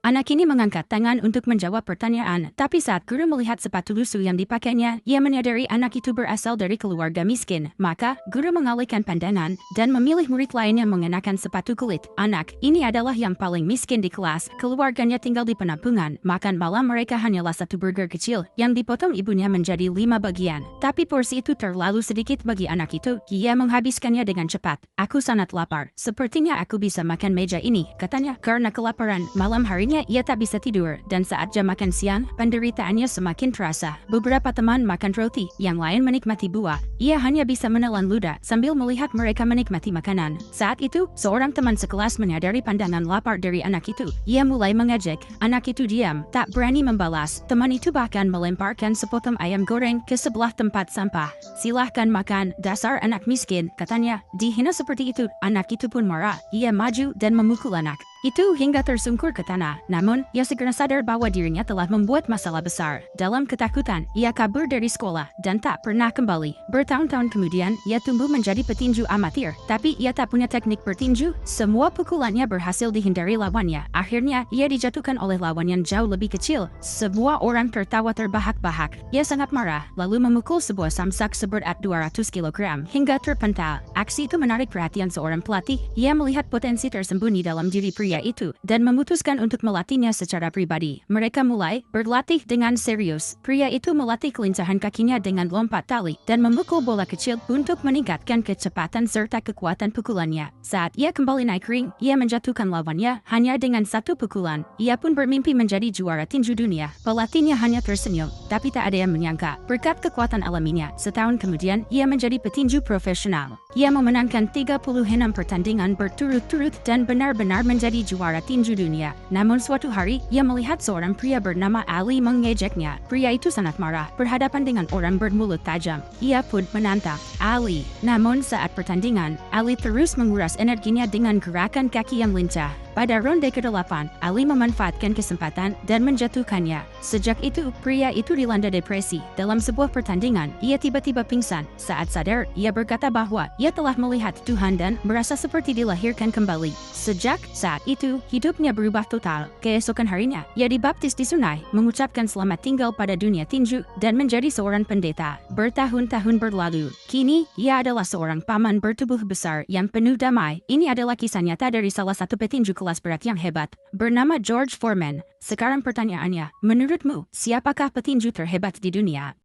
Anak ini mengangkat tangan untuk menjawab pertanyaan, tapi saat guru melihat sepatu lusuh yang dipakainya, ia menyadari anak itu berasal dari keluarga miskin. Maka, guru mengalihkan pandangan dan memilih murid lain yang mengenakan sepatu kulit. Anak ini adalah yang paling miskin di kelas. Keluarganya tinggal di penampungan. Makan malam mereka hanyalah satu burger kecil yang dipotong ibunya menjadi 5 bagian. Tapi porsi itu terlalu sedikit bagi anak itu. Ia menghabiskannya dengan cepat. Aku sangat lapar. Sepertinya aku bisa makan meja ini, katanya. Karena kelaparan, malam harinya ia tak bisa tidur, dan saat jam makan siang, penderitaannya semakin terasa. Beberapa teman makan roti, yang lain menikmati buah. Ia hanya bisa menelan ludah sambil melihat mereka menikmati makanan. Saat itu, seorang teman sekelas menyadari pandangan lapar dari anak itu. Ia mulai mengejek. Anak itu diam, tak berani membalas. Teman itu bahkan melemparkan sepotong ayam goreng ke sebelah tempat sampah. Silahkan makan, dasar anak miskin, katanya. Dihina seperti itu, anak itu pun marah. Ia maju dan memukul anak itu hingga tersungkur ke tanah. Namun, ia segera sadar bahwa dirinya telah membuat masalah besar. Dalam ketakutan, ia kabur dari sekolah dan tak pernah kembali. Bertahun-tahun kemudian, ia tumbuh menjadi petinju amatir. Tapi ia tak punya teknik bertinju. Semua pukulannya berhasil dihindari lawannya. Akhirnya, ia dijatuhkan oleh lawan yang jauh lebih kecil. Semua orang tertawa terbahak-bahak. Ia sangat marah, lalu memukul sebuah samsak seberat 200 kg hingga terpental. Aksi itu menarik perhatian seorang pelatih. Ia melihat potensi tersembunyi dalam diri pria itu dan memutuskan untuk melatihnya secara pribadi. Mereka mulai berlatih dengan serius. Pria itu melatih kelincahan kakinya dengan lompat tali dan memukul bola kecil untuk meningkatkan kecepatan serta kekuatan pukulannya. Saat ia kembali naik ring, ia menjatuhkan lawannya hanya dengan satu pukulan. Ia pun bermimpi menjadi juara tinju dunia. Pelatihnya hanya tersenyum, tapi tak ada yang menyangka. Berkat kekuatan alaminya, setahun kemudian ia menjadi petinju profesional. Ia memenangkan 36 pertandingan berturut-turut dan benar-benar menjadi juara tinju dunia. Namun suatu hari, ia melihat seorang pria bernama Ali mengejeknya. Pria itu sangat marah berhadapan dengan orang bermulut tajam. Ia pun menantang Ali. Namun saat pertandingan, Ali terus menguras energinya dengan gerakan kaki yang lincah. Pada ronde ke-8, Ali memanfaatkan kesempatan dan menjatuhkannya. Sejak itu, pria itu dilanda depresi. Dalam sebuah pertandingan, ia tiba-tiba pingsan. Saat sadar, ia berkata bahwa ia telah melihat Tuhan dan merasa seperti dilahirkan kembali. Sejak saat itu, hidupnya berubah total. Keesokan harinya, ia dibaptis di sungai, mengucapkan selamat tinggal pada dunia tinju, dan menjadi seorang pendeta. Bertahun-tahun berlalu, kini ia adalah seorang paman bertubuh besar yang penuh damai. Ini adalah kisah nyata dari salah satu petinju kelas berat yang hebat, bernama George Foreman. Sekarang pertanyaannya, menurutmu, siapakah petinju terhebat di dunia?